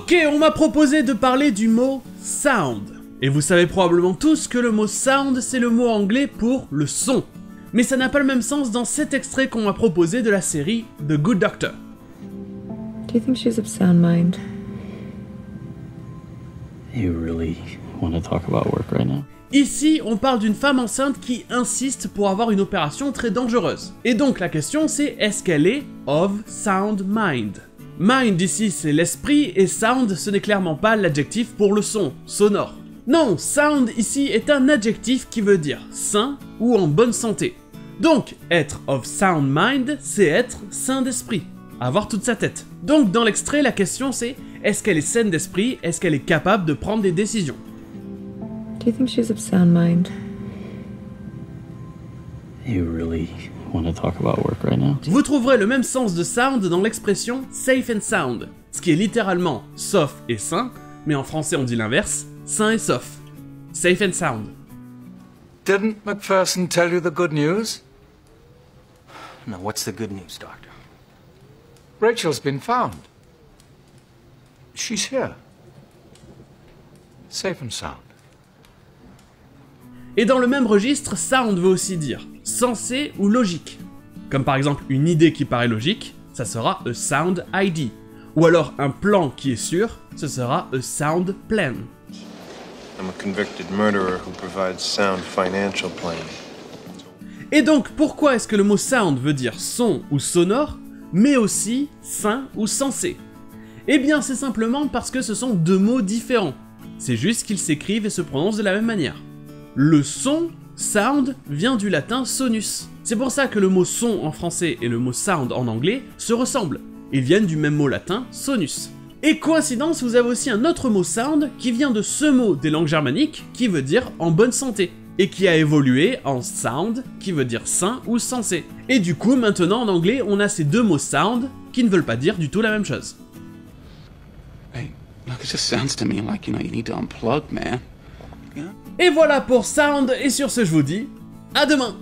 Ok, on m'a proposé de parler du mot sound. Et vous savez probablement tous que le mot sound, c'est le mot anglais pour le son. Mais ça n'a pas le même sens dans cet extrait qu'on m'a proposé de la série The Good Doctor. Do you think she's of sound mind? You really want to talk about work right now? Ici, on parle d'une femme enceinte qui insiste pour avoir une opération très dangereuse. Et donc la question c'est, est-ce qu'elle est of sound mind? Mind ici c'est l'esprit et sound ce n'est clairement pas l'adjectif pour le son, sonore. Non, sound ici est un adjectif qui veut dire sain ou en bonne santé. Donc, être of sound mind, c'est être sain d'esprit, avoir toute sa tête. Donc dans l'extrait, la question c'est, est-ce qu'elle est saine d'esprit, est-ce qu'elle est capable de prendre des décisions? Do you think she's of sound mind? You really want to talk about work right now? Vous trouverez le même sens de sound dans l'expression safe and sound, ce qui est littéralement sauf et sain, mais en français on dit l'inverse, sain et sauf. Safe and sound. Didn't McPherson tell you the good news? No, what's the good news, Doctor? Rachel's been found. She's here. Safe and sound. Et dans le même registre, sound veut aussi dire sensé ou logique. Comme par exemple une idée qui paraît logique, ça sera a sound idea. Ou alors un plan qui est sûr, ce sera a sound plan. I'm a convicted murderer who provides sound financial planning. Et donc pourquoi est-ce que le mot sound veut dire son ou sonore, mais aussi sain ou sensé? Eh bien c'est simplement parce que ce sont deux mots différents. C'est juste qu'ils s'écrivent et se prononcent de la même manière. Le son, sound, vient du latin sonus. C'est pour ça que le mot son en français et le mot sound en anglais se ressemblent. Ils viennent du même mot latin, sonus. Et coïncidence, vous avez aussi un autre mot sound qui vient de ce mot des langues germaniques qui veut dire en bonne santé, et qui a évolué en sound qui veut dire sain ou sensé. Et du coup, maintenant en anglais, on a ces deux mots sound qui ne veulent pas dire du tout la même chose. Hey, look, it just sounds to me like, you need to unplug, man. Et voilà pour sound, et sur ce je vous dis, à demain!